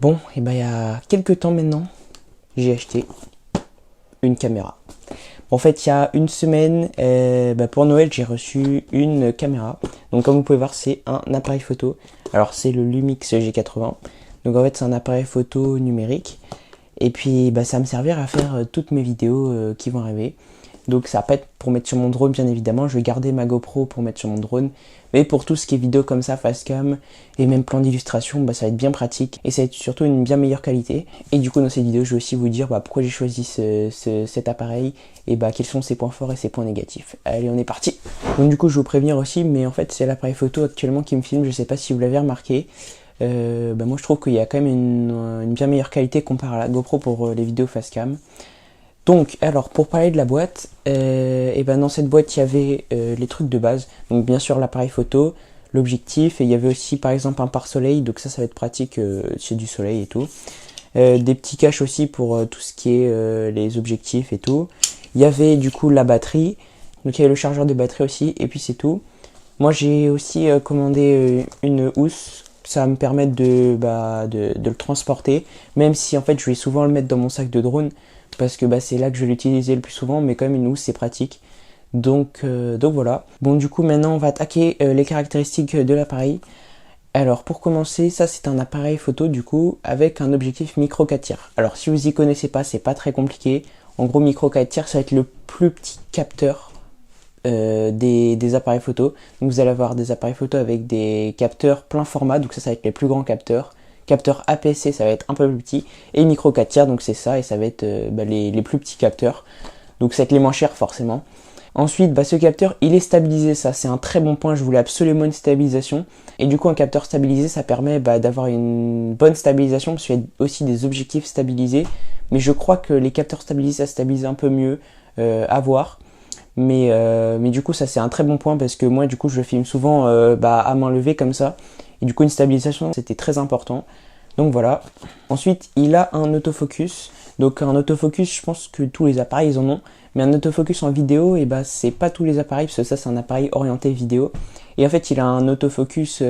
Bon, et ben il y a quelques temps maintenant, j'ai acheté une caméra. En fait, il y a une semaine, pour Noël, j'ai reçu une caméra. Donc comme vous pouvez voir, c'est un appareil photo. Alors c'est le Lumix G80. Donc en fait, c'est un appareil photo numérique. Et puis ça va me servir à faire toutes mes vidéos qui vont arriver. Donc ça va pas être pour mettre sur mon drone, bien évidemment. Je vais garder ma GoPro pour mettre sur mon drone. Mais pour tout ce qui est vidéo comme ça, facecam et même plan d'illustration, ça va être bien pratique. Et ça va être surtout une bien meilleure qualité. Et du coup dans cette vidéo, je vais aussi vous dire pourquoi j'ai choisi cet appareil. Et quels sont ses points forts et ses points négatifs. Allez, on est parti. Donc du coup je vais vous prévenir aussi, mais en fait c'est l'appareil photo actuellement qui me filme. Je sais pas si vous l'avez remarqué. Moi je trouve qu'il y a quand même une bien meilleure qualité comparé à la GoPro pour les vidéos facecam. Donc, alors pour parler de la boîte, dans cette boîte il y avait les trucs de base. Donc bien sûr l'appareil photo, l'objectif, et il y avait aussi par exemple un pare-soleil, donc ça va être pratique s'il y a du soleil et tout. Des petits caches aussi pour tout ce qui est les objectifs et tout. Il y avait du coup la batterie, donc il y avait le chargeur de batterie aussi, et puis c'est tout. Moi j'ai aussi commandé une housse. Ça va me permettre de le transporter, même si en fait je vais souvent le mettre dans mon sac de drone, parce que c'est là que je vais l'utiliser le plus souvent, mais quand même une housse c'est pratique. Donc voilà. Bon du coup maintenant on va attaquer les caractéristiques de l'appareil. Alors pour commencer, ça c'est un appareil photo du coup avec un objectif micro 4 tiers. Alors si vous y connaissez pas, c'est pas très compliqué. En gros micro 4 tiers ça va être le plus petit capteur des appareils photo. Donc vous allez avoir des appareils photo avec des capteurs plein format, donc ça va être les plus grands capteurs. Capteur APS-C ça va être un peu plus petit, et micro 4 tiers donc c'est ça, et ça va être les plus petits capteurs, donc ça va être les moins chers forcément. Ensuite ce capteur il est stabilisé, ça c'est un très bon point, je voulais absolument une stabilisation, et du coup un capteur stabilisé ça permet d'avoir une bonne stabilisation, parce qu'il y a aussi des objectifs stabilisés, mais je crois que les capteurs stabilisés ça stabilise un peu mieux, à voir. Mais du coup ça c'est un très bon point, parce que moi du coup je filme souvent à main levée comme ça, et du coup une stabilisation c'était très important. Donc voilà. Ensuite il a un autofocus. Donc un autofocus, je pense que tous les appareils ils en ont, mais un autofocus en vidéo, c'est pas tous les appareils, parce que ça c'est un appareil orienté vidéo. Et en fait il a un autofocus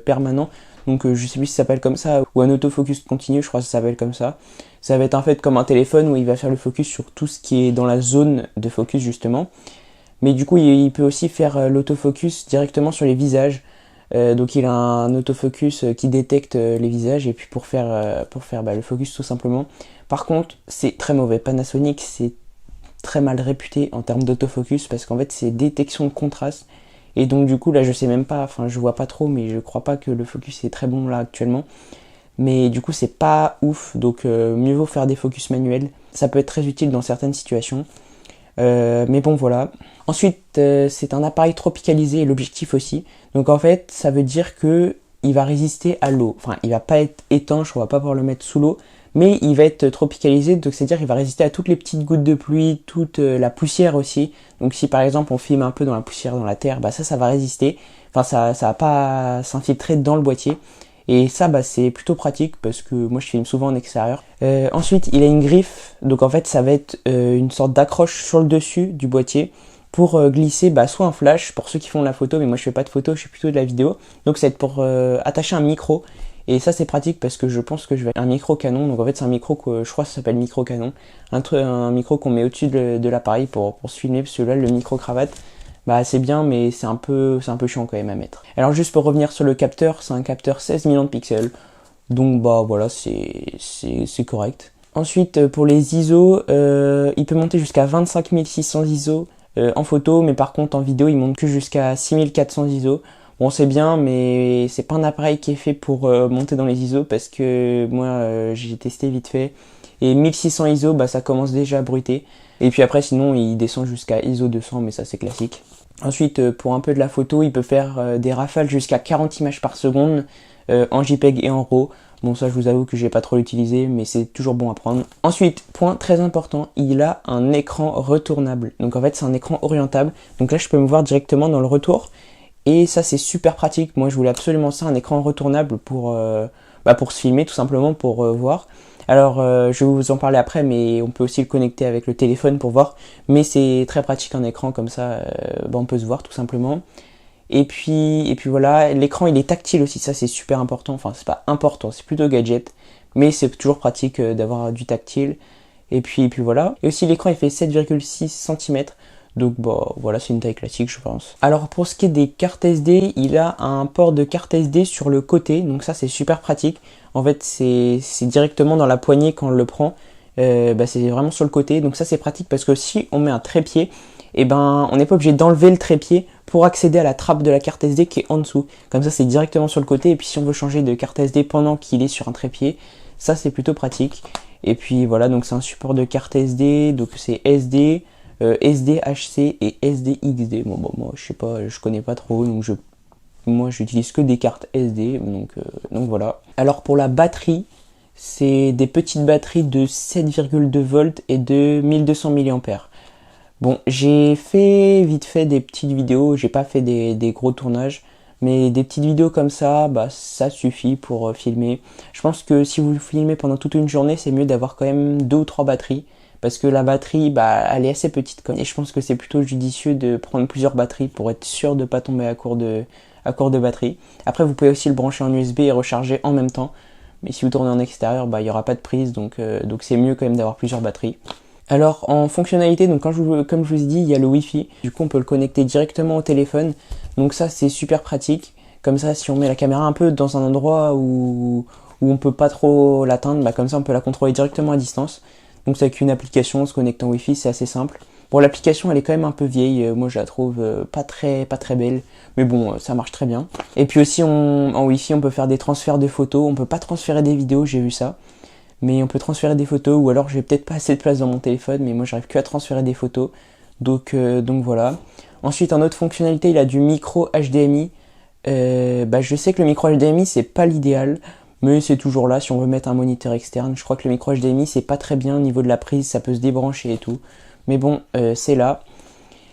permanent. Donc je sais plus si ça s'appelle comme ça, ou un autofocus continu, je crois que ça s'appelle comme ça. Ça va être en fait comme un téléphone où il va faire le focus sur tout ce qui est dans la zone de focus justement. Mais du coup il peut aussi faire l'autofocus directement sur les visages. Donc il a un autofocus qui détecte les visages, et puis pour faire le focus tout simplement. Par contre c'est très mauvais, Panasonic c'est très mal réputé en termes d'autofocus, parce qu'en fait c'est détection de contraste. Et donc du coup là je sais même pas, enfin je vois pas trop, mais je crois pas que le focus est très bon là actuellement. Mais du coup c'est pas ouf, donc mieux vaut faire des focus manuels. Ça peut être très utile dans certaines situations. Mais bon voilà. Ensuite c'est un appareil tropicalisé, et l'objectif aussi. Donc en fait ça veut dire que il va résister à l'eau. Enfin il va pas être étanche, on va pas pouvoir le mettre sous l'eau, mais il va être tropicalisé, donc c'est-à-dire qu'il va résister à toutes les petites gouttes de pluie, toute la poussière aussi. Donc si par exemple on filme un peu dans la poussière, dans la terre, ça va résister. Enfin ça va pas s'infiltrer dans le boîtier. Et ça c'est plutôt pratique, parce que moi je filme souvent en extérieur. Ensuite il a une griffe, donc en fait ça va être une sorte d'accroche sur le dessus du boîtier pour glisser soit un flash pour ceux qui font de la photo, mais moi je fais pas de photo, je fais plutôt de la vidéo. Donc ça va être pour attacher un micro. Et ça c'est pratique, parce que je pense que je vais un micro canon. Donc en fait c'est un micro que je crois que ça s'appelle micro canon, un micro qu'on met au-dessus de l'appareil pour se filmer, parce que là le micro cravate c'est bien, mais c'est un peu chiant quand même à mettre. Alors juste pour revenir sur le capteur, c'est un capteur 16 millions de pixels, donc voilà, c'est correct. Ensuite pour les ISO, il peut monter jusqu'à 25 600 ISO en photo, mais par contre en vidéo il monte que jusqu'à 6400 ISO. Bon c'est bien, mais c'est pas un appareil qui est fait pour monter dans les ISO, parce que moi j'ai testé vite fait, et 1600 ISO ça commence déjà à bruiter, et puis après sinon il descend jusqu'à ISO 200, mais ça c'est classique. Ensuite pour un peu de la photo, il peut faire des rafales jusqu'à 40 images par seconde en JPEG et en RAW. Bon ça je vous avoue que j'ai pas trop l'utilisé, mais c'est toujours bon à prendre. Ensuite, point très important, il a un écran retournable. Donc en fait c'est un écran orientable, donc là je peux me voir directement dans le retour. Et ça c'est super pratique, moi je voulais absolument ça, un écran retournable pour se filmer tout simplement, pour voir. Alors je vais vous en parler après, mais on peut aussi le connecter avec le téléphone pour voir. Mais c'est très pratique un écran comme ça, on peut se voir tout simplement. Et puis voilà, l'écran il est tactile aussi, ça c'est super important, enfin c'est pas important, c'est plutôt gadget, mais c'est toujours pratique d'avoir du tactile. Et puis voilà. Et aussi l'écran il fait 7,6 cm, donc bah voilà, c'est une taille classique je pense. Alors pour ce qui est des cartes SD, il a un port de carte SD sur le côté, donc ça c'est super pratique. En fait c'est directement dans la poignée quand on le prend, c'est vraiment sur le côté, donc ça c'est pratique parce que si on met un trépied, et ben on n'est pas obligé d'enlever le trépied pour accéder à la trappe de la carte SD qui est en dessous. Comme ça c'est directement sur le côté, et puis si on veut changer de carte SD pendant qu'il est sur un trépied, ça c'est plutôt pratique. Et puis voilà, donc c'est un support de carte SD, donc c'est SD, SDHC et SDXD. Bon, moi je sais pas, je connais pas trop, donc moi j'utilise que des cartes SD, donc voilà. Alors pour la batterie, c'est des petites batteries de 7,2 volts et de 1200 mAh. Bon, j'ai fait vite fait des petites vidéos, j'ai pas fait des gros tournages, mais des petites vidéos comme ça, bah ça suffit pour filmer. Je pense que si vous filmez pendant toute une journée, c'est mieux d'avoir quand même 2 ou 3 batteries, parce que la batterie, bah elle est assez petite et je pense que c'est plutôt judicieux de prendre plusieurs batteries pour être sûr de pas tomber à court de batterie. Après, vous pouvez aussi le brancher en USB et recharger en même temps, mais si vous tournez en extérieur, bah il y aura pas de prise, donc c'est mieux quand même d'avoir plusieurs batteries. Alors en fonctionnalité, donc comme je vous ai dit, il y a le Wi-Fi. Du coup, on peut le connecter directement au téléphone. Donc ça, c'est super pratique. Comme ça, si on met la caméra un peu dans un endroit où on peut pas trop l'atteindre, bah comme ça, on peut la contrôler directement à distance. Donc c'est avec une application, on se connecte en Wi-Fi, c'est assez simple. Bon, l'application, elle est quand même un peu vieille. Moi, je la trouve pas très belle. Mais bon, ça marche très bien. Et puis aussi, en Wi-Fi, on peut faire des transferts de photos. On peut pas transférer des vidéos, j'ai vu ça. Mais on peut transférer des photos, ou alors j'ai peut-être pas assez de place dans mon téléphone, mais moi j'arrive que à transférer des photos. Donc voilà. Ensuite, en autre fonctionnalité, il a du micro HDMI. Je sais que le micro HDMI c'est pas l'idéal, mais c'est toujours là si on veut mettre un moniteur externe. Je crois que le micro HDMI c'est pas très bien au niveau de la prise, ça peut se débrancher et tout. Mais bon, c'est là.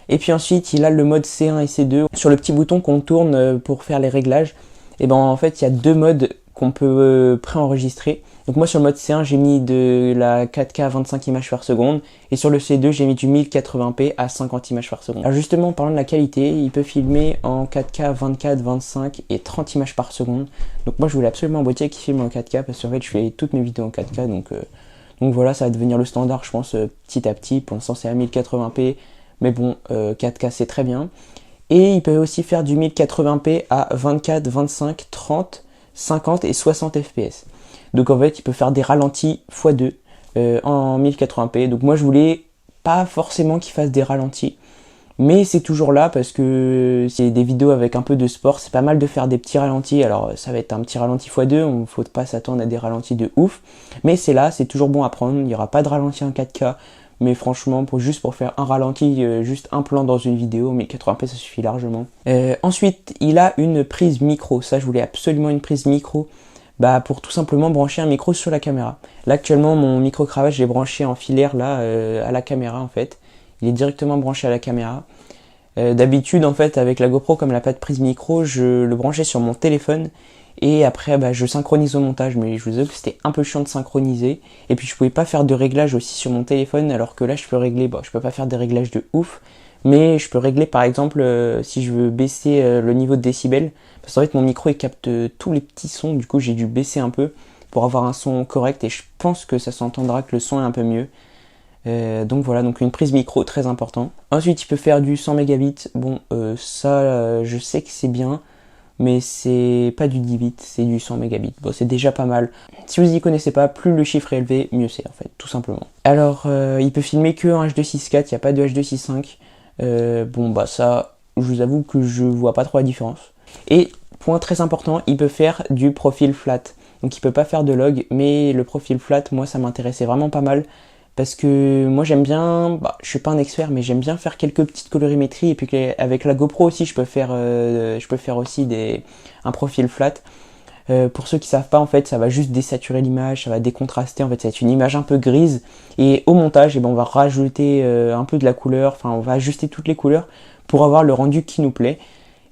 Et puis ensuite, il a le mode C1 et C2. Sur le petit bouton qu'on tourne pour faire les réglages, et ben en fait, il y a 2 modes qu'on peut préenregistrer. Donc moi sur le mode C1 j'ai mis de la 4K à 25 images par seconde, et sur le C2 j'ai mis du 1080p à 50 images par seconde. Alors justement, en parlant de la qualité, il peut filmer en 4K, 24, 25 et 30 images par seconde. Donc moi je voulais absolument un boîtier qui filme en 4K, parce qu'en fait je fais toutes mes vidéos en 4K, donc voilà, ça va devenir le standard je pense petit à petit. Pour l'instant c'est à 1080p, mais bon 4K c'est très bien. Et il peut aussi faire du 1080p à 24, 25, 30, 50 et 60 fps. Donc en fait il peut faire des ralentis x2 en 1080p. Donc moi je voulais pas forcément qu'il fasse des ralentis, mais c'est toujours là parce que c'est des vidéos avec un peu de sport, c'est pas mal de faire des petits ralentis. Alors ça va être un petit ralenti x2, on faut pas s'attendre à des ralentis de ouf, mais c'est là, c'est toujours bon à prendre. Il n'y aura pas de ralenti en 4K, mais franchement juste pour faire un ralenti, juste un plan dans une vidéo, 1080p ça suffit largement. Ensuite il a une prise micro, ça je voulais absolument une prise micro, pour tout simplement brancher un micro sur la caméra. Là actuellement mon micro cravate je l'ai branché en filaire là à la caméra en fait. Il est directement branché à la caméra. D'habitude en fait avec la GoPro, comme elle n'a pas de prise micro, je le branchais sur mon téléphone et après je synchronise au montage, mais je vous avoue que c'était un peu chiant de synchroniser, et puis je pouvais pas faire de réglage aussi sur mon téléphone, alors que là je peux régler, je peux pas faire des réglages de ouf, mais je peux régler par exemple si je veux baisser le niveau de décibels, parce qu'en fait mon micro il capte tous les petits sons, du coup j'ai dû baisser un peu pour avoir un son correct, et je pense que ça s'entendra que le son est un peu mieux. Donc voilà, donc une prise micro très important. Ensuite il peut faire du 100 mégabits, ça je sais que c'est bien, mais c'est pas du 10 bits, c'est du 100 mégabits. Bon, c'est déjà pas mal. Si vous y connaissez pas, plus le chiffre est élevé, mieux c'est en fait, tout simplement. Alors il peut filmer que en H.264, il n'y a pas de H.265. Ça, je vous avoue que je vois pas trop la différence. Et point très important, il peut faire du profil flat. Donc il peut pas faire de log, mais le profil flat, moi ça m'intéressait vraiment pas mal, parce que moi j'aime bien, je suis pas un expert, mais j'aime bien faire quelques petites colorimétries, et puis avec la GoPro aussi je peux faire aussi un profil flat. Pour ceux qui savent pas, en fait ça va juste désaturer l'image, ça va décontraster, en fait ça va être une image un peu grise, et au montage on va rajouter un peu de la couleur, enfin on va ajuster toutes les couleurs pour avoir le rendu qui nous plaît.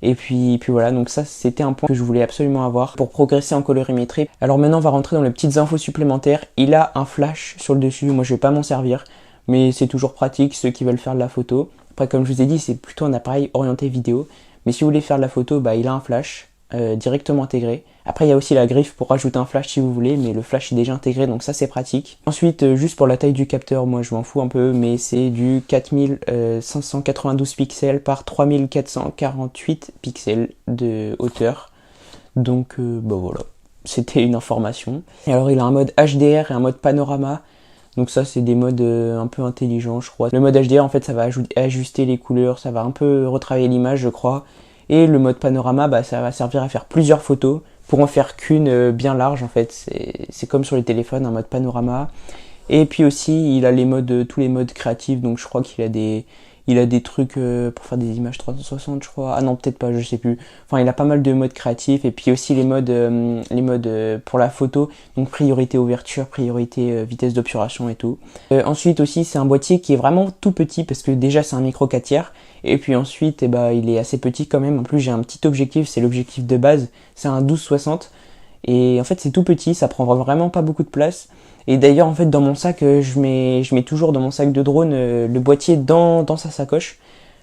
Et puis voilà, donc ça c'était un point que je voulais absolument avoir pour progresser en colorimétrie. Alors maintenant on va rentrer dans les petites infos supplémentaires. Il a un flash sur le dessus, moi je vais pas m'en servir, mais c'est toujours pratique ceux qui veulent faire de la photo. Après comme je vous ai dit, c'est plutôt un appareil orienté vidéo, Mais si vous voulez faire de la photo, bah il a un flash directement intégré. Après il y a aussi la griffe pour rajouter un flash si vous voulez, mais le flash est déjà intégré, donc ça c'est pratique. Ensuite, juste pour la taille du capteur, moi je m'en fous un peu, mais c'est du 4592 pixels par 3448 pixels de hauteur. Donc bah voilà, c'était une information. Et alors il a un mode HDR et un mode panorama. Donc ça c'est des modes un peu intelligents je crois. Le mode HDR en fait ça va ajuster les couleurs, ça va un peu retravailler l'image je crois. Et le mode panorama bah, ça va servir à faire plusieurs photos pour en faire qu'une bien large en fait. C'est comme sur les téléphones, un mode panorama. Et puis aussi il a les modes, tous les modes créatifs, donc je crois qu'il a des trucs pour faire des images 360 je crois. Ah non peut-être pas, je sais plus. Enfin il a pas mal de modes créatifs et puis aussi les modes pour la photo. Donc priorité ouverture, priorité vitesse d'obturation et tout. Ensuite aussi c'est un boîtier qui est vraiment tout petit parce que déjà c'est un micro 4 tiers. Et puis ensuite eh ben, il est assez petit quand même. En plus j'ai un petit objectif, c'est l'objectif de base. C'est un 12-60. Et en fait c'est tout petit, ça prend vraiment pas beaucoup de place. Et d'ailleurs en fait dans mon sac, je mets toujours dans mon sac de drone le boîtier dans sa sacoche.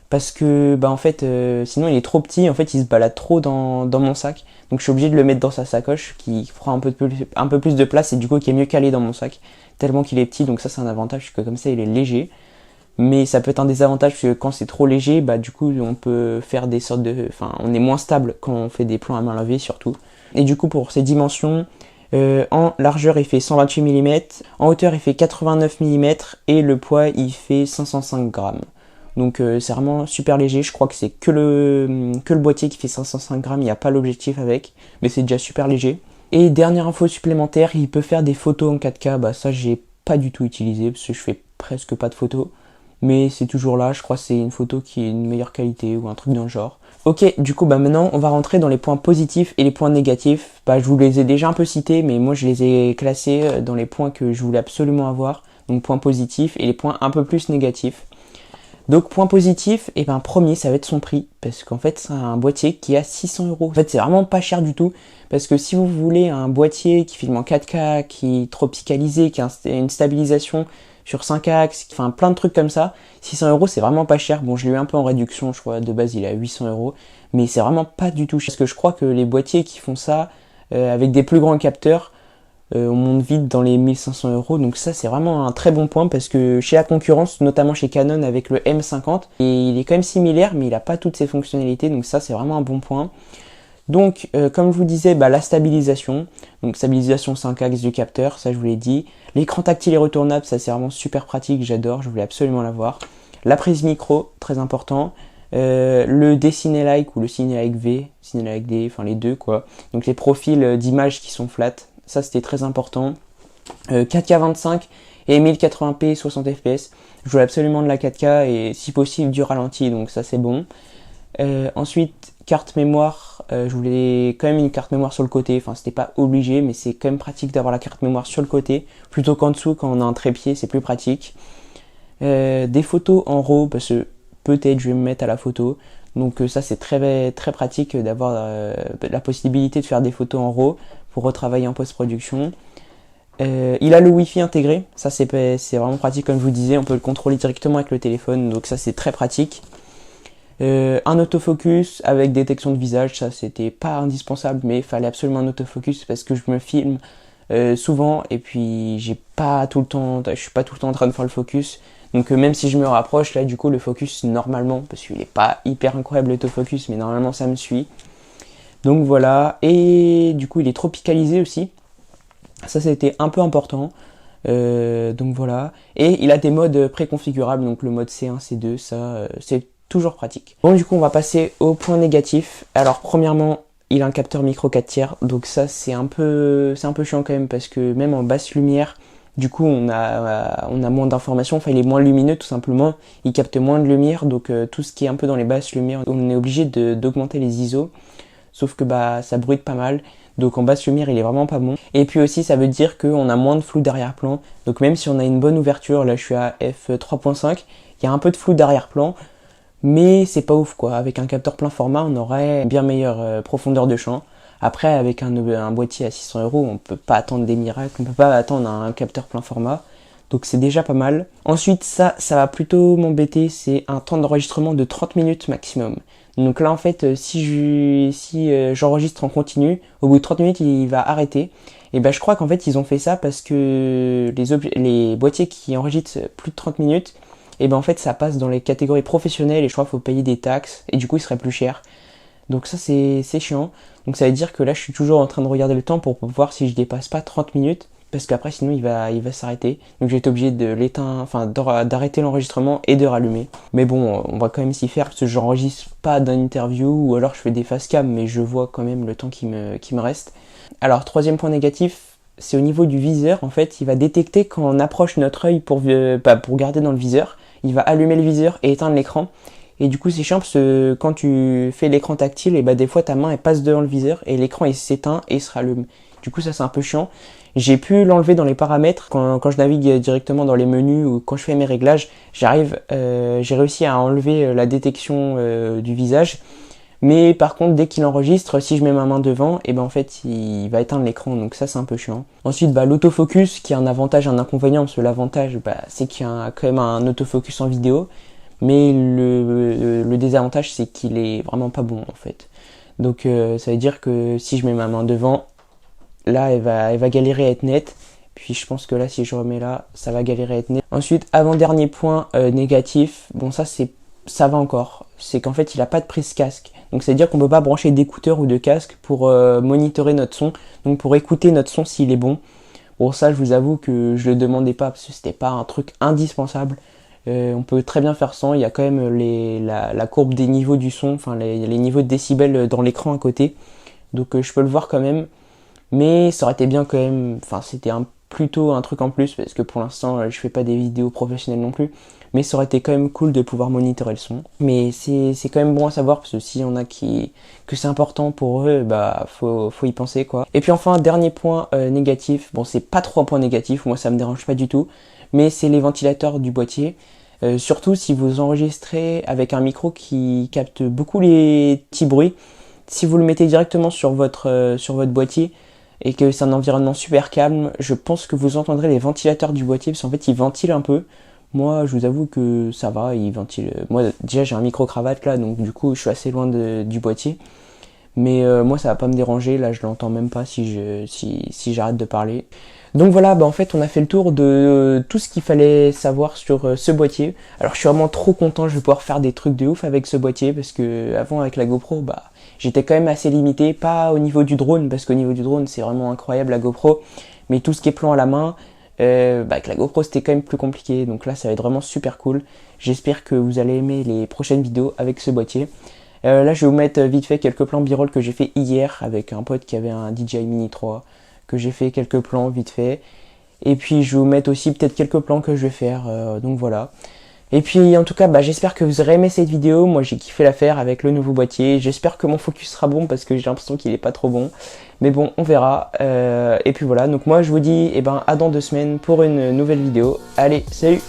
Parce que bah en fait sinon il est trop petit, en fait il se balade trop dans mon sac. Donc je suis obligé de le mettre dans sa sacoche qui prend un peu plus de place et du coup qui est mieux calé dans mon sac. Tellement qu'il est petit, donc ça c'est un avantage, parce que comme ça il est léger. Mais ça peut être un désavantage parce que quand c'est trop léger, bah du coup on peut faire des sortes de... Enfin on est moins stable quand on fait des plans à main levée surtout. Et du coup pour ces dimensions, en largeur il fait 128 mm, en hauteur il fait 89 mm et le poids il fait 505 grammes. Donc c'est vraiment super léger, je crois que c'est que le boîtier qui fait 505 grammes, il n'y a pas l'objectif avec, mais c'est déjà super léger. Et dernière info supplémentaire, il peut faire des photos en 4K, bah ça j'ai pas du tout utilisé parce que je fais presque pas de photos. Mais c'est toujours là, je crois que c'est une photo qui est une meilleure qualité ou un truc dans le genre. Ok, du coup bah maintenant on va rentrer dans les points positifs et les points négatifs. Bah je vous les ai déjà un peu cités, mais moi je les ai classés dans les points que je voulais absolument avoir. Donc points positifs et les points un peu plus négatifs. Donc point positif, et ben premier ça va être son prix, parce qu'en fait c'est un boîtier qui est à 600 euros. En fait c'est vraiment pas cher du tout, parce que si vous voulez un boîtier qui filme en 4K, qui est tropicalisé, qui a une stabilisation sur 5 axes, enfin plein de trucs comme ça, 600 euros c'est vraiment pas cher. Bon je l'ai eu un peu en réduction, je crois de base il est à 800 euros, mais c'est vraiment pas du tout cher, parce que je crois que les boîtiers qui font ça avec des plus grands capteurs, on monte vite dans les 1500 euros, donc ça c'est vraiment un très bon point parce que chez la concurrence, notamment chez Canon avec le M50, et il est quand même similaire mais il n'a pas toutes ses fonctionnalités, donc ça c'est vraiment un bon point. Donc comme je vous disais, bah, la stabilisation, donc stabilisation 5 axes du capteur, ça je vous l'ai dit. L'écran tactile et retournable, ça c'est vraiment super pratique, j'adore, je voulais absolument l'avoir. La prise micro, très important. Le D-Cinelike ou le Cinelike V, Cinelike D, enfin les deux quoi. Donc les profils d'images qui sont flat. Ça c'était très important. 4K 25 et 1080p 60 fps. Je voulais absolument de la 4K et si possible du ralenti, donc ça c'est bon. Ensuite carte mémoire, je voulais quand même une carte mémoire sur le côté. Enfin c'était pas obligé, mais c'est quand même pratique d'avoir la carte mémoire sur le côté plutôt qu'en dessous. Quand on a un trépied c'est plus pratique. Des photos en RAW parce que peut-être je vais me mettre à la photo. Donc ça c'est très très pratique d'avoir la possibilité de faire des photos en RAW pour retravailler en post-production. Il a le Wi-Fi intégré, ça c'est vraiment pratique comme je vous disais, on peut le contrôler directement avec le téléphone, donc ça c'est très pratique. Un autofocus avec détection de visage, ça c'était pas indispensable, mais il fallait absolument un autofocus parce que je me filme souvent et puis je suis pas tout le temps en train de faire le focus. Donc même si je me rapproche, là du coup le focus normalement, parce qu'il est pas hyper incroyable l'autofocus, mais normalement ça me suit. Donc voilà, et du coup il est tropicalisé aussi. Ça c'était un peu important. Donc voilà. Et il a des modes préconfigurables, donc le mode C1, C2, ça c'est toujours pratique. Bon du coup on va passer au point négatif. Alors premièrement, il a un capteur micro 4 tiers, donc ça c'est un peu chiant quand même, parce que même en basse lumière, du coup on a moins d'informations, enfin il est moins lumineux tout simplement, il capte moins de lumière, donc tout ce qui est un peu dans les basses lumières, on est obligé d'augmenter les ISO, sauf que bah ça bruite pas mal, donc en basse lumière il est vraiment pas bon. Et puis aussi ça veut dire qu'on a moins de flou d'arrière-plan, donc même si on a une bonne ouverture, là je suis à f3.5, il y a un peu de flou d'arrière-plan, mais c'est pas ouf quoi. Avec un capteur plein format on aurait bien meilleure profondeur de champ. Après avec un boîtier à 600 euros on peut pas attendre des miracles, on peut pas attendre un capteur plein format. Donc c'est déjà pas mal. Ensuite ça va plutôt m'embêter, c'est un temps d'enregistrement de 30 minutes maximum. Donc là en fait si j'enregistre en continu, au bout de 30 minutes il va arrêter. Et ben je crois qu'en fait ils ont fait ça parce que les boîtiers qui enregistrent plus de 30 minutes, et ben en fait ça passe dans les catégories professionnelles et je crois qu'il faut payer des taxes et du coup il serait plus cher. Donc ça c'est chiant. Donc ça veut dire que là je suis toujours en train de regarder le temps pour voir si je dépasse pas 30 minutes. Parce qu'après sinon il va s'arrêter. Donc j'ai été obligé de l'éteindre, enfin d'arrêter l'enregistrement et de rallumer. Mais bon, on va quand même s'y faire parce que j'enregistre pas d'un interview ou alors je fais des face cam, mais je vois quand même le temps qui me reste. Alors troisième point négatif, c'est au niveau du viseur. En fait, il va détecter quand on approche notre œil pour regarder dans le viseur. Il va allumer le viseur et éteindre l'écran. Et du coup c'est chiant parce que quand tu fais l'écran tactile, et bah des fois ta main elle passe devant le viseur et l'écran il s'éteint et il se rallume. Du coup ça c'est un peu chiant. J'ai pu l'enlever dans les paramètres quand je navigue directement dans les menus ou quand je fais mes réglages. J'ai réussi à enlever la détection du visage. Mais par contre dès qu'il enregistre, si je mets ma main devant, et ben en fait il va éteindre l'écran, donc ça c'est un peu chiant. Ensuite l'autofocus qui a un avantage et un inconvénient, parce que l'avantage c'est qu'il y a quand même un autofocus en vidéo. Mais le désavantage c'est qu'il est vraiment pas bon en fait. Donc ça veut dire que si je mets ma main devant, là elle va galérer à être nette. Puis je pense que là si je remets là, ça va galérer à être net. Ensuite, avant-dernier point négatif, bon ça va encore. C'est qu'en fait il a pas de prise casque. Donc ça veut dire qu'on peut pas brancher d'écouteurs ou de casque pour monitorer notre son. Donc pour écouter notre son s'il est bon. Bon ça je vous avoue que je le demandais pas parce que c'était pas un truc indispensable. On peut très bien faire sans, il y a quand même la courbe des niveaux du son, enfin les niveaux de décibels dans l'écran à côté, donc je peux le voir quand même, mais ça aurait été bien quand même, enfin c'était plutôt un truc en plus, parce que pour l'instant je fais pas des vidéos professionnelles non plus, mais ça aurait été quand même cool de pouvoir monitorer le son, mais c'est quand même bon à savoir, parce que s'il y en a que c'est important pour eux, bah faut y penser quoi. Et puis enfin, dernier point négatif, bon c'est pas trop un point négatif, moi ça me dérange pas du tout, mais c'est les ventilateurs du boîtier. Surtout si vous enregistrez avec un micro qui capte beaucoup les petits bruits. Si vous le mettez directement sur votre boîtier et que c'est un environnement super calme, je pense que vous entendrez les ventilateurs du boîtier parce qu'en fait ils ventilent un peu. Moi je vous avoue que ça va, ils ventilent. Moi déjà j'ai un micro cravate là, donc du coup je suis assez loin du boîtier. Mais moi ça va pas me déranger, là je l'entends même pas si j'arrête de parler. Donc voilà, en fait on a fait le tour de tout ce qu'il fallait savoir sur ce boîtier. Alors je suis vraiment trop content, je vais pouvoir faire des trucs de ouf avec ce boîtier, parce que avant avec la GoPro, j'étais quand même assez limité, pas au niveau du drone, parce qu'au niveau du drone c'est vraiment incroyable la GoPro, mais tout ce qui est plan à la main, avec la GoPro c'était quand même plus compliqué, donc là ça va être vraiment super cool. J'espère que vous allez aimer les prochaines vidéos avec ce boîtier. Là je vais vous mettre vite fait quelques plans b-roll que j'ai fait hier avec un pote qui avait un DJI Mini 3, que j'ai fait quelques plans vite fait, et puis je vais vous mettre aussi peut-être quelques plans que je vais faire, donc voilà. Et puis en tout cas j'espère que vous aurez aimé cette vidéo, moi j'ai kiffé la faire avec le nouveau boîtier, j'espère que mon focus sera bon parce que j'ai l'impression qu'il est pas trop bon, mais bon on verra, et puis voilà, donc moi je vous dis à dans 2 semaines pour une nouvelle vidéo, allez salut.